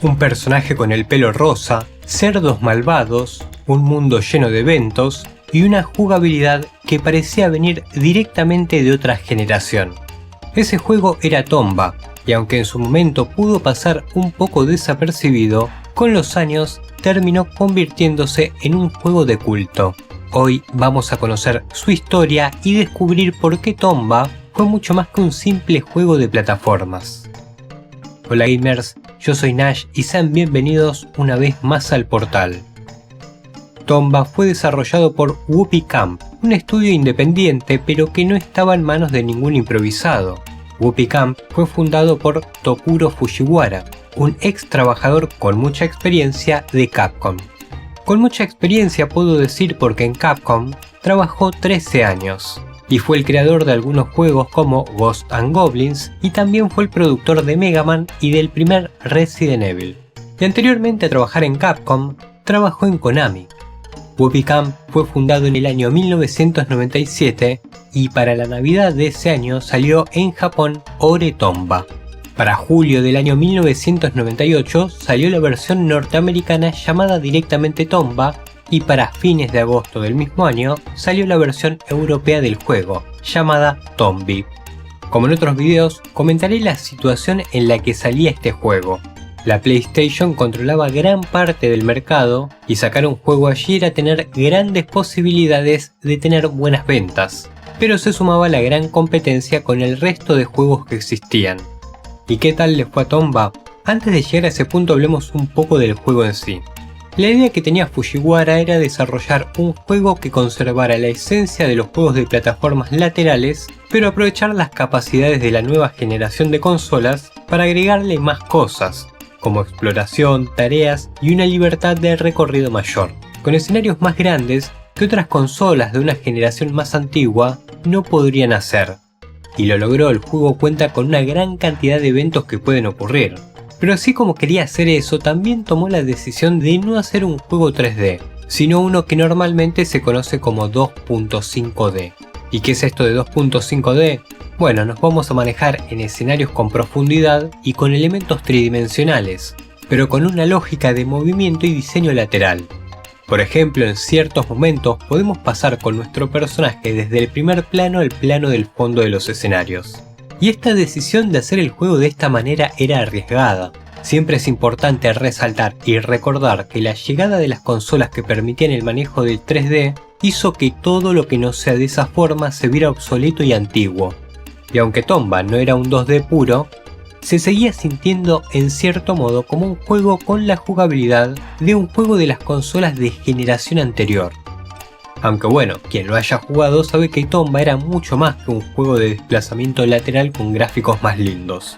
Un personaje con el pelo rosa, cerdos malvados, un mundo lleno de eventos y una jugabilidad que parecía venir directamente de otra generación. Ese juego era Tomba, y aunque en su momento pudo pasar un poco desapercibido, con los años terminó convirtiéndose en un juego de culto. Hoy vamos a conocer su historia y descubrir por qué Tomba fue mucho más que un simple juego de plataformas. Hola gamers, yo soy Nash y sean bienvenidos una vez más al portal. Tomba fue desarrollado por Whoopee Camp, un estudio independiente pero que no estaba en manos de ningún improvisado. Whoopee Camp fue fundado por Tokuro Fujiwara, un ex trabajador con mucha experiencia de Capcom. Con mucha experiencia puedo decir porque en Capcom trabajó 13 años. Y fue el creador de algunos juegos como Ghosts and Goblins y también fue el productor de Mega Man y del primer Resident Evil. Y anteriormente a trabajar en Capcom, trabajó en Konami. Whoopee Camp fue fundado en el año 1997 y para la Navidad de ese año salió en Japón Ore Tomba. Para julio del año 1998 salió la versión norteamericana llamada directamente Tomba, y para fines de agosto del mismo año salió la versión europea del juego, llamada Tombi. Como en otros videos, comentaré la situación en la que salía este juego. La PlayStation controlaba gran parte del mercado y sacar un juego allí era tener grandes posibilidades de tener buenas ventas, pero se sumaba la gran competencia con el resto de juegos que existían. ¿Y qué tal le fue a Tomba? Antes de llegar a ese punto hablemos un poco del juego en sí. La idea que tenía Fujiwara era desarrollar un juego que conservara la esencia de los juegos de plataformas laterales, pero aprovechar las capacidades de la nueva generación de consolas para agregarle más cosas, como exploración, tareas y una libertad de recorrido mayor, con escenarios más grandes que otras consolas de una generación más antigua no podrían hacer. Y lo logró. El juego cuenta con una gran cantidad de eventos que pueden ocurrir. Pero así como quería hacer eso, también tomó la decisión de no hacer un juego 3D, sino uno que normalmente se conoce como 2.5D. ¿Y qué es esto de 2.5D? Bueno, nos vamos a manejar en escenarios con profundidad y con elementos tridimensionales, pero con una lógica de movimiento y diseño lateral. Por ejemplo, en ciertos momentos podemos pasar con nuestro personaje desde el primer plano al plano del fondo de los escenarios. Y esta decisión de hacer el juego de esta manera era arriesgada. Siempre es importante resaltar y recordar que la llegada de las consolas que permitían el manejo del 3D hizo que todo lo que no sea de esa forma se viera obsoleto y antiguo. Y aunque Tomba no era un 2D puro, se seguía sintiendo en cierto modo como un juego con la jugabilidad de un juego de las consolas de generación anterior. Aunque bueno, quien lo haya jugado sabe que Tomba era mucho más que un juego de desplazamiento lateral con gráficos más lindos.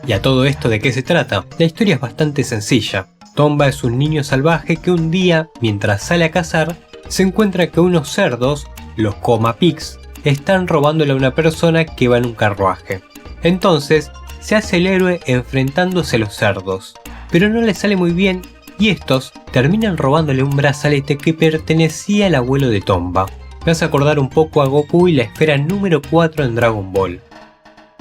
¿Y a todo esto de qué se trata? La historia es bastante sencilla. Tomba es un niño salvaje que un día, mientras sale a cazar, se encuentra que unos cerdos, los Coma Pigs, están robándole a una persona que va en un carruaje. Entonces, se hace el héroe enfrentándose a los cerdos, pero no le sale muy bien y estos terminan robándole un brazalete que pertenecía al abuelo de Tomba. Me hace acordar un poco a Goku y la esfera número 4 en Dragon Ball.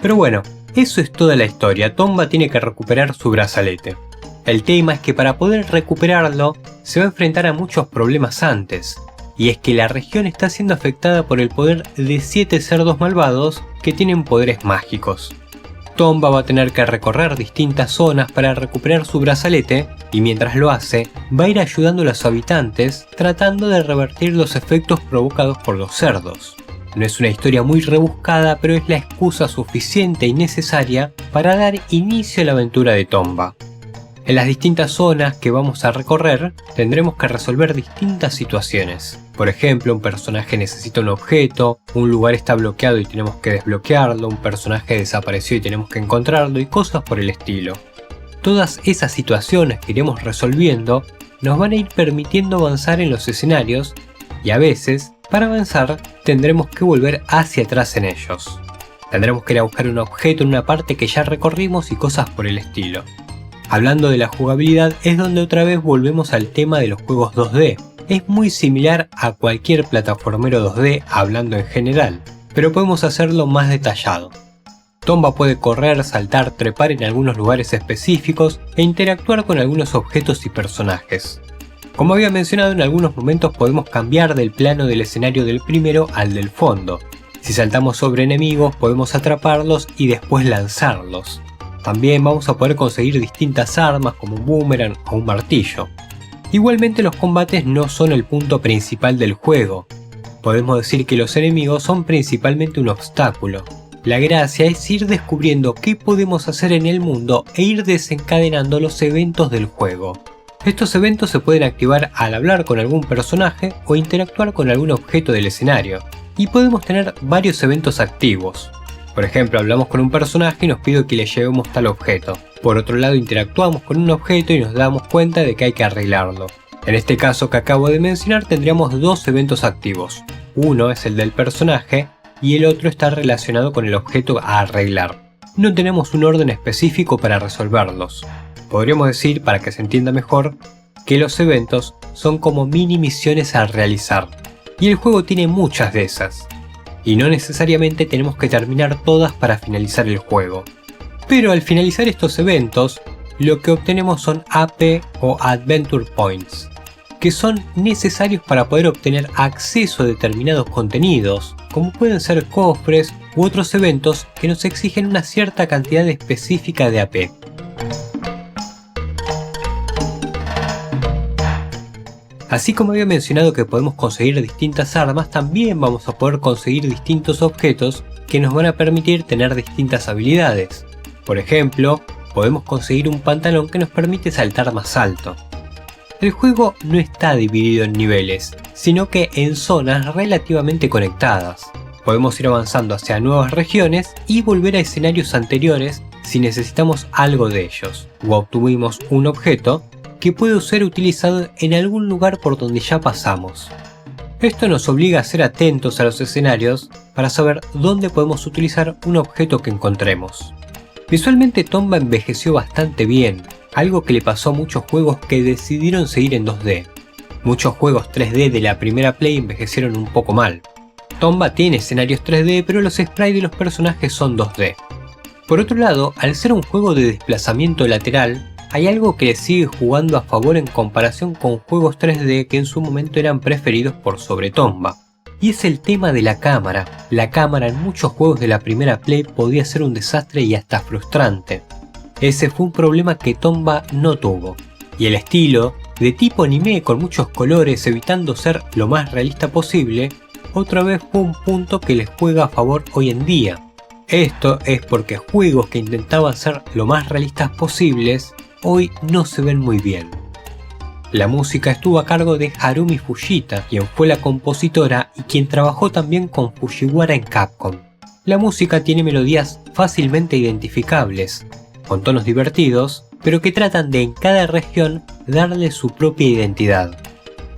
Pero bueno, eso es toda la historia. Tomba tiene que recuperar su brazalete. El tema es que para poder recuperarlo se va a enfrentar a muchos problemas antes, y es que la región está siendo afectada por el poder de 7 cerdos malvados que tienen poderes mágicos. Tomba va a tener que recorrer distintas zonas para recuperar su brazalete y mientras lo hace, va a ir ayudando a los habitantes tratando de revertir los efectos provocados por los cerdos. No es una historia muy rebuscada, pero es la excusa suficiente y necesaria para dar inicio a la aventura de Tomba. En las distintas zonas que vamos a recorrer, tendremos que resolver distintas situaciones. Por ejemplo, un personaje necesita un objeto, un lugar está bloqueado y tenemos que desbloquearlo, un personaje desapareció y tenemos que encontrarlo y cosas por el estilo. Todas esas situaciones que iremos resolviendo nos van a ir permitiendo avanzar en los escenarios y a veces, para avanzar, tendremos que volver hacia atrás en ellos. Tendremos que ir a buscar un objeto en una parte que ya recorrimos y cosas por el estilo. Hablando de la jugabilidad es donde otra vez volvemos al tema de los juegos 2D. Es muy similar a cualquier plataformero 2D hablando en general. pero podemos hacerlo más detallado. Tomba puede correr, saltar, trepar en algunos lugares específicos e interactuar con algunos objetos y personajes. Como había mencionado, en algunos momentos podemos cambiar del plano del escenario del primero al del fondo. Si saltamos sobre enemigos podemos atraparlos y después lanzarlos. También vamos a poder conseguir distintas armas como un boomerang o un martillo. Igualmente los combates no son el punto principal del juego. Podemos decir que los enemigos son principalmente un obstáculo. La gracia es ir descubriendo qué podemos hacer en el mundo e ir desencadenando los eventos del juego. Estos eventos se pueden activar al hablar con algún personaje o interactuar con algún objeto del escenario, y podemos tener varios eventos activos. Por ejemplo, hablamos con un personaje y nos pide que le llevemos tal objeto. Por otro lado, interactuamos con un objeto y nos damos cuenta de que hay que arreglarlo. En este caso que acabo de mencionar tendríamos dos eventos activos. Uno es el del personaje y el otro está relacionado con el objeto a arreglar. No tenemos un orden específico para resolverlos. Podríamos decir, para que se entienda mejor, que los eventos son como mini misiones a realizar. Y el juego tiene muchas de esas. Y no necesariamente tenemos que terminar todas para finalizar el juego. Pero al finalizar estos eventos, lo que obtenemos son AP o Adventure Points, que son necesarios para poder obtener acceso a determinados contenidos, como pueden ser cofres u otros eventos que nos exigen una cierta cantidad específica de AP. Así como había mencionado que podemos conseguir distintas armas, también vamos a poder conseguir distintos objetos que nos van a permitir tener distintas habilidades. Por ejemplo, podemos conseguir un pantalón que nos permite saltar más alto. El juego no está dividido en niveles, sino que en zonas relativamente conectadas. Podemos ir avanzando hacia nuevas regiones y volver a escenarios anteriores si necesitamos algo de ellos, o obtuvimos un objeto que puede ser utilizado en algún lugar por donde ya pasamos. Esto nos obliga a ser atentos a los escenarios para saber dónde podemos utilizar un objeto que encontremos. Visualmente Tomba envejeció bastante bien, algo que le pasó a muchos juegos que decidieron seguir en 2D. Muchos juegos 3D de la primera Play envejecieron un poco mal. Tomba tiene escenarios 3D, pero los sprites de los personajes son 2D. Por otro lado, al ser un juego de desplazamiento lateral, hay algo que le sigue jugando a favor en comparación con juegos 3D que en su momento eran preferidos por sobre Tomba. Y es el tema de la cámara. La cámara en muchos juegos de la primera Play podía ser un desastre y hasta frustrante. Ese fue un problema que Tomba no tuvo. Y el estilo, de tipo anime con muchos colores evitando ser lo más realista posible, otra vez fue un punto que les juega a favor hoy en día. Esto es porque juegos que intentaban ser lo más realistas posibles hoy no se ven muy bien. La música estuvo a cargo de Harumi Fujita, quien fue la compositora y quien trabajó también con Fujiwara en Capcom. La música tiene melodías fácilmente identificables, con tonos divertidos, pero que tratan de en cada región darle su propia identidad.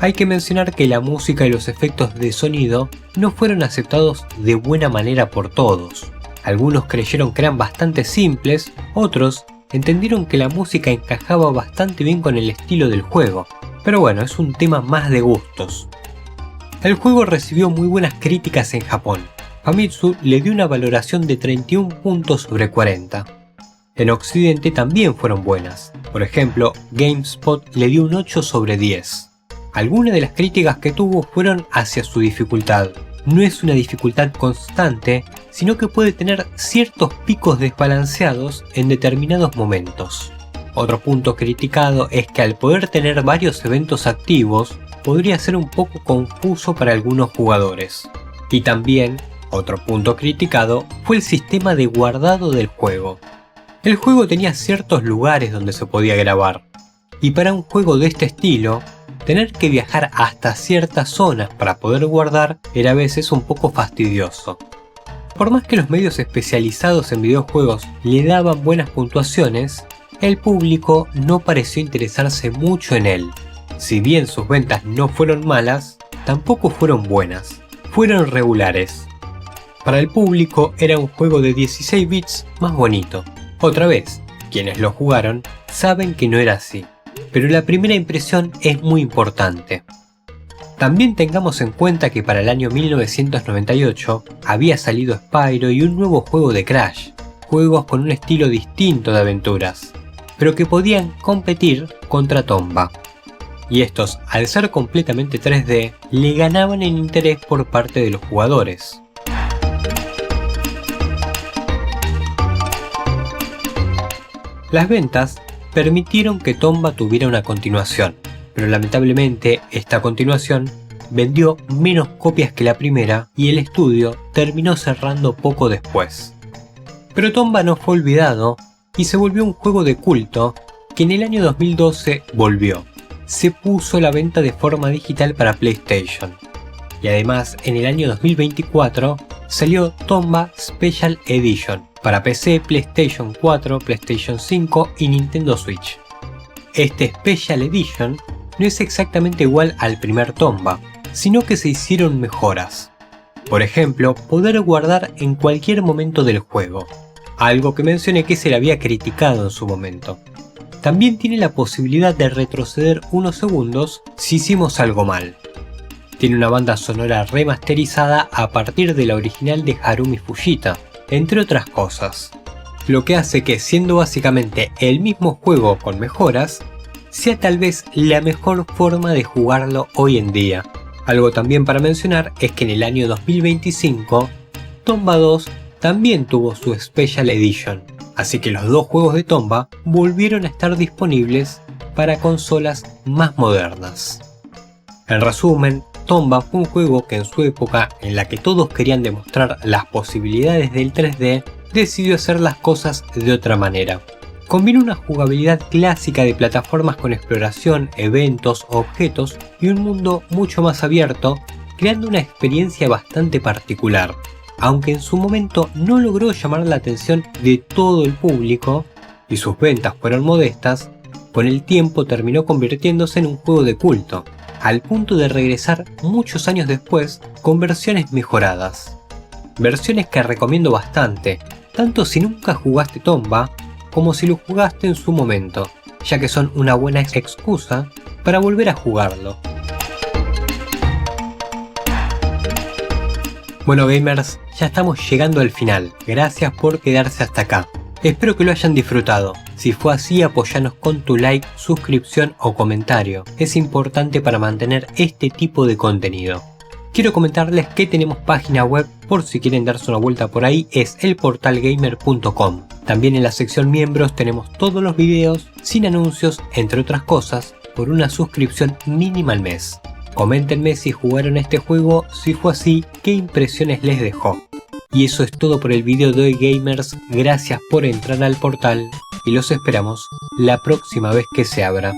Hay que mencionar que la música y los efectos de sonido no fueron aceptados de buena manera por todos. Algunos creyeron que eran bastante simples, otros entendieron que la música encajaba bastante bien con el estilo del juego, pero bueno, es un tema más de gustos. El juego recibió muy buenas críticas en Japón. Famitsu le dio una valoración de 31 puntos sobre 40. En Occidente también fueron buenas. Por ejemplo, GameSpot le dio un 8 sobre 10. Algunas de las críticas que tuvo fueron hacia su dificultad. No es una dificultad constante, sino que puede tener ciertos picos desbalanceados en determinados momentos. Otro punto criticado es que al poder tener varios eventos activos, podría ser un poco confuso para algunos jugadores. Y también, otro punto criticado fue el sistema de guardado del juego. El juego tenía ciertos lugares donde se podía grabar, y para un juego de este estilo, tener que viajar hasta ciertas zonas para poder guardar era a veces un poco fastidioso. Por más que los medios especializados en videojuegos le daban buenas puntuaciones, el público no pareció interesarse mucho en él. Si bien sus ventas no fueron malas, tampoco fueron buenas, fueron regulares. Para el público era un juego de 16 bits más bonito. Otra vez, quienes lo jugaron saben que no era así, pero la primera impresión es muy importante. También tengamos en cuenta que para el año 1998 había salido Spyro y un nuevo juego de Crash, juegos con un estilo distinto de aventuras, pero que podían competir contra Tomba. Y estos, al ser completamente 3D, le ganaban en interés por parte de los jugadores. Las ventas permitieron que Tomba tuviera una continuación, pero lamentablemente esta continuación vendió menos copias que la primera y el estudio terminó cerrando poco después. Pero Tomba no fue olvidado y se volvió un juego de culto que en el año 2012 volvió. Se puso a la venta de forma digital para PlayStation. Y además en el año 2024 salió Tomba Special Edition para PC, PlayStation 4, PlayStation 5 y Nintendo Switch. Este Special Edition no es exactamente igual al primer Tomba, sino que se hicieron mejoras. Por ejemplo, poder guardar en cualquier momento del juego, algo que mencioné que se le había criticado en su momento. También tiene la posibilidad de retroceder unos segundos si hicimos algo mal. Tiene una banda sonora remasterizada a partir de la original de Harumi Fujita, entre otras cosas. Lo que hace que, siendo básicamente el mismo juego con mejoras, sea tal vez la mejor forma de jugarlo hoy en día. Algo también para mencionar es que en el año 2025, Tomba 2 también tuvo su Special Edition, así que los dos juegos de Tomba volvieron a estar disponibles para consolas más modernas. En resumen, Tomba fue un juego que en su época, en la que todos querían demostrar las posibilidades del 3D, decidió hacer las cosas de otra manera. Combina una jugabilidad clásica de plataformas con exploración, eventos, objetos y un mundo mucho más abierto, creando una experiencia bastante particular. Aunque en su momento no logró llamar la atención de todo el público y sus ventas fueron modestas, con el tiempo terminó convirtiéndose en un juego de culto, al punto de regresar muchos años después con versiones mejoradas. Versiones que recomiendo bastante, tanto si nunca jugaste Tomba, como si lo jugaste en su momento, ya que son una buena excusa para volver a jugarlo. Bueno gamers, ya estamos llegando al final, gracias por quedarse hasta acá. Espero que lo hayan disfrutado, si fue así apoyanos con tu like, suscripción o comentario, es importante para mantener este tipo de contenido. Quiero comentarles que tenemos página web, por si quieren darse una vuelta por ahí, es elportalgamer.com. También en la sección miembros tenemos todos los videos, sin anuncios, entre otras cosas, por una suscripción mínima al mes. Coméntenme si jugaron este juego, si fue así, qué impresiones les dejó. Y eso es todo por el video de hoy gamers, gracias por entrar al portal y los esperamos la próxima vez que se abra.